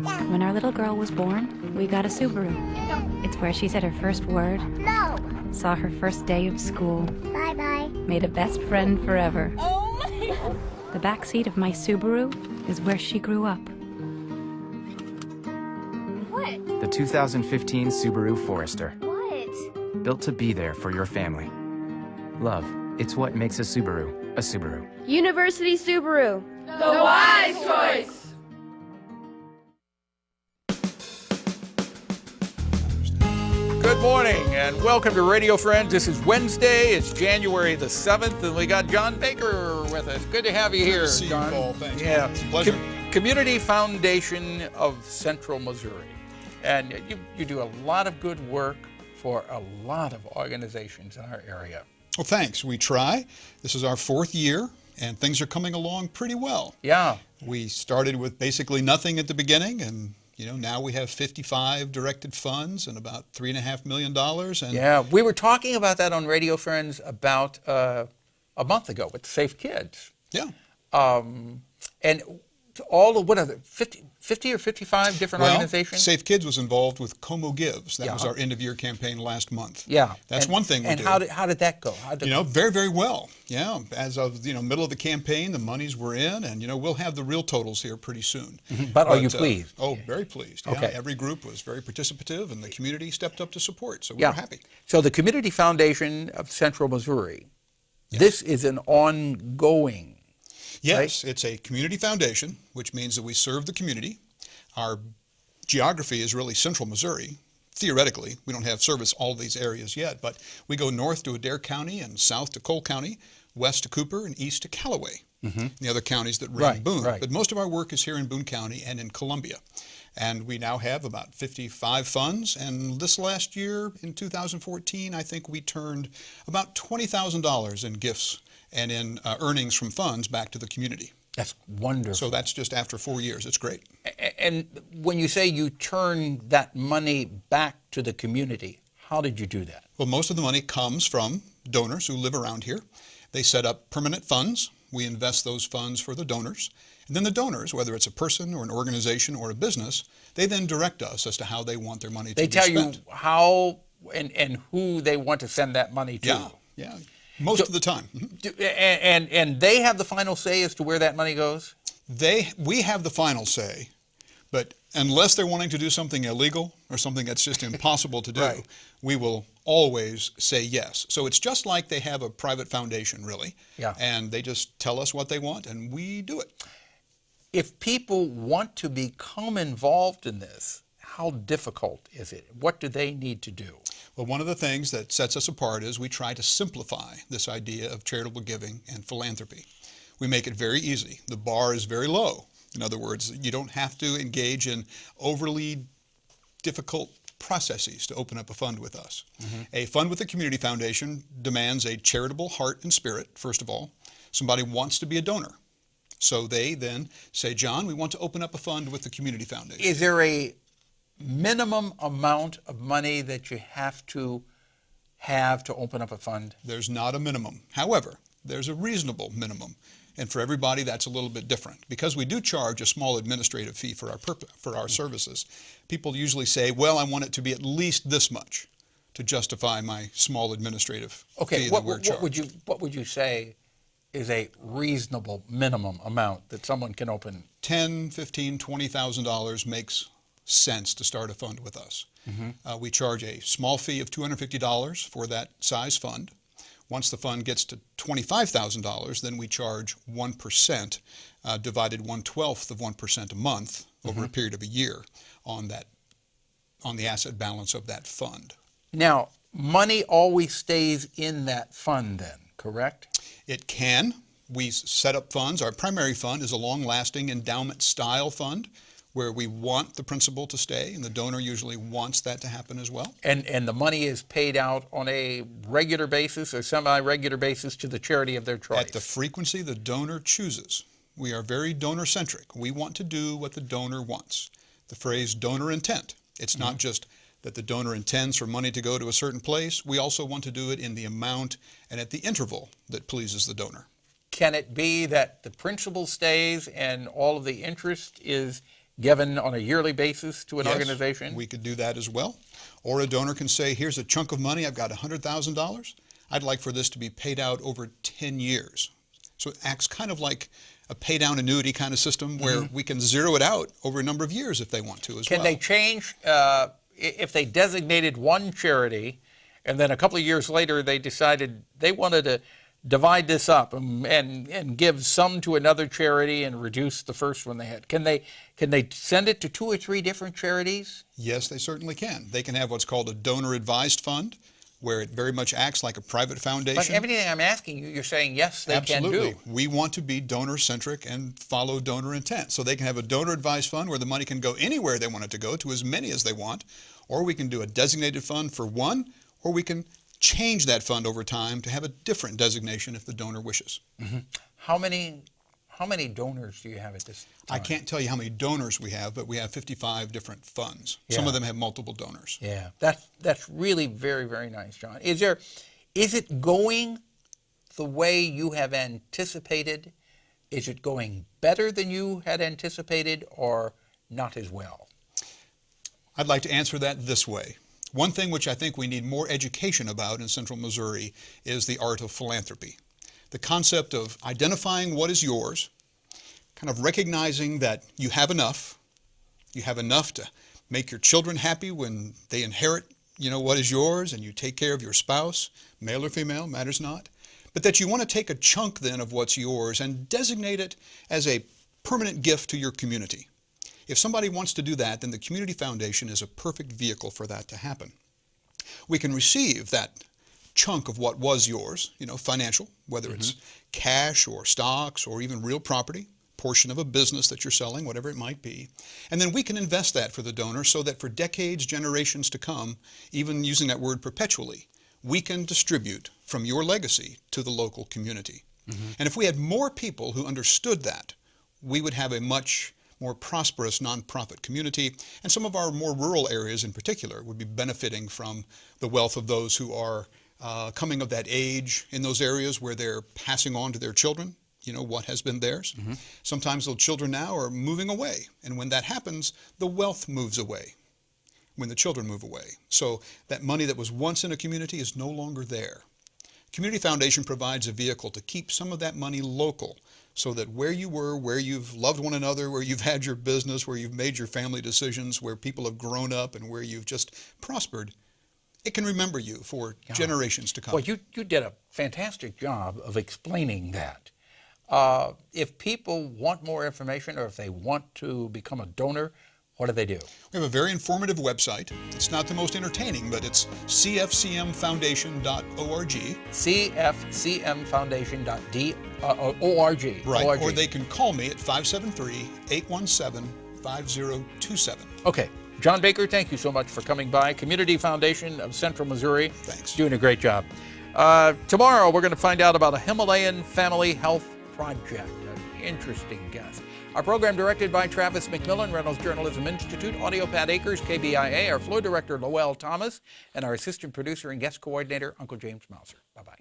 When our little girl was born, we got a Subaru. It's where she said her first word, No. saw her first day of school, Bye-bye. made a best friend forever. Oh my! The back seat of my Subaru is where she grew up. What? The 2015 Subaru Forester. What? Built to be there for your family. Love, it's what makes a Subaru a Subaru. University Subaru. The wise choice! Good morning and welcome to Radio Friends. This is Wednesday. It's January the 7th, and we got John Baker with us. Good to have you here, Good to see John. you, Paul. Thanks. Yeah, It's a pleasure. Community Foundation of Central Missouri, and you do a lot of good work for a lot of organizations in our area. Well, thanks. We try. This is our fourth year, and things are coming along pretty well. Yeah. We started with basically nothing at the beginning, and now we have 55 directed funds and about $3.5 million. And Yeah, we were talking about that on Radio Friends about a month ago with Safe Kids. yeah. And all of, what are there, 50 or 55 different Well, organizations? Safe Kids was involved with Como Gives. That was Yeah. our end-of-year campaign last month. Yeah. That's one thing we and do. how did that go? Very, very well. Yeah, as of middle of the campaign, the monies were in, and we'll have the real totals here pretty soon. But are you pleased? Very pleased. Yeah, Okay. every group was very participative, and the community stepped up to support, so we Yeah. were happy. So the Community Foundation of Central Missouri, this is an ongoing. Yes, it's a community foundation, which means that we serve the community. Our geography is really central Missouri. Theoretically, we don't have service all these areas yet, but we go north to Adair County and south to Cole County, west to Cooper, and east to Callaway, the other counties that ring Right, Boone. right. But most of our work is here in Boone County and in Columbia. And we now have about 55 funds, and this last year, in 2014, I think we turned about $20,000 in gifts and in earnings from funds back to the community. That's wonderful. So that's just after 4 years. It's great. And when you say you turn that money back to the community, how did you do that? Well, most of the money comes from donors who live around here. They set up permanent funds. We invest those funds for the donors. And then the donors, whether it's a person or an organization or a business, they then direct us as to how they want their money to They be tell spent. you how and who they want to send that money to. Yeah. Most of the time. Mhm. And they have the final say as to where that money goes? We have the final say, but unless they're wanting to do something illegal or something that's just impossible to do, Right. we will always say yes. So it's just like they have a private foundation, really. Yeah. And they just tell us what they want, and we do it. If people want to become involved in this, how difficult is it? What do they need to do? Well, one of the things that sets us apart is we try to simplify this idea of charitable giving and philanthropy. We make it very easy. The bar is very low. In other words, you don't have to engage in overly difficult processes to open up a fund with us. A fund with a community foundation demands a charitable heart and spirit, first of all. Somebody wants to be a donor. So they then say, John, we want to open up a fund with the community foundation. Is there a minimum amount of money that you have to open up a fund? There's not a minimum. However, there's a reasonable minimum. And for everybody, that's a little bit different. Because we do charge a small administrative fee for our services, people usually say, well, I want it to be at least this much to justify my small administrative fee that we're charged. What would you say is a reasonable minimum amount that someone can open? $10,000, $15,000, $20,000 makes sense to start a fund with us. We charge a small fee of $250 for that size fund. Once the fund gets to $25,000, then we charge 1%, divided 1/12 of 1% a month over a period of a year on the asset balance of that fund. Now, money always stays in that fund then, correct? It can. We set up funds. Our primary fund is a long-lasting endowment style fund where we want the principal to stay, and the donor usually wants that to happen as well. And the money is paid out on a regular basis or semi-regular basis to the charity of their choice? At the frequency the donor chooses. We are very donor-centric. We want to do what the donor wants. The phrase donor intent. It's not just that the donor intends for money to go to a certain place. We also want to do it in the amount and at the interval that pleases the donor. Can it be that the principal stays and all of the interest is given on a yearly basis to an Yes, organization? we could do that as well. Or a donor can say, here's a chunk of money, I've got $100,000. I'd like for this to be paid out over 10 years. So it acts kind of like a pay down annuity kind of system where we can zero it out over a number of years if they want to as well. Can they change, if they designated one charity and then a couple of years later they decided they wanted to divide this up and give some to another charity and reduce the first one they had? Can they send it to 2 or 3 different charities? Yes, they certainly can. They can have what's called a donor advised fund, where it very much acts like a private foundation. But everything I'm asking you, you're saying yes, they Absolutely. can do. We want to be donor centric and follow donor intent. So they can have a donor advised fund where the money can go anywhere they want it to go, to as many as they want, or we can do a designated fund for one, or we can change that fund over time to have a different designation if the donor wishes. How many donors do you have at this time? I can't tell you how many donors we have, but we have 55 different funds. Some Yeah. of them have multiple donors. Yeah, that's really very, very nice, John. Is it going the way you have anticipated? Is it going better than you had anticipated, or not as well? I'd like to answer that this way. One thing which I think we need more education about in Central Missouri is the art of philanthropy. The concept of identifying what is yours, kind of recognizing that you have enough to make your children happy when they inherit, what is yours, and you take care of your spouse, male or female, matters not, but that you want to take a chunk then of what's yours and designate it as a permanent gift to your community. If somebody wants to do that, then the Community Foundation is a perfect vehicle for that to happen. We can receive that chunk of what was yours, financial, whether it's cash or stocks or even real property, portion of a business that you're selling, whatever it might be. And then we can invest that for the donor so that for decades, generations to come, even using that word perpetually, we can distribute from your legacy to the local community. And if we had more people who understood that, we would have a much more prosperous nonprofit community, and some of our more rural areas in particular would be benefiting from the wealth of those who are coming of that age in those areas where they're passing on to their children, what has been theirs. Sometimes those children now are moving away, and when that happens, the wealth moves away when the children move away. So that money that was once in a community is no longer there. Community Foundation provides a vehicle to keep some of that money local, so that where you were, where you've loved one another, where you've had your business, where you've made your family decisions, where people have grown up, and where you've just prospered, it can remember you for generations to come. Well, you did a fantastic job of explaining that. If people want more information, or if they want to become a donor, what do they do? We have a very informative website. It's not the most entertaining, but it's cfcmfoundation.org. cfcmfoundation.org. Right, or they can call me at 573-817-5027. Okay. John Baker, thank you so much for coming by. Community Foundation of Central Missouri. Thanks. Doing a great job. Tomorrow, we're going to find out about a Himalayan family health project. An interesting guest. Our program directed by Travis McMillan, Reynolds Journalism Institute, Audio Pat Akers, KBIA, our floor director, Lowell Thomas, and our assistant producer and guest coordinator, Uncle James Mouser. Bye-bye.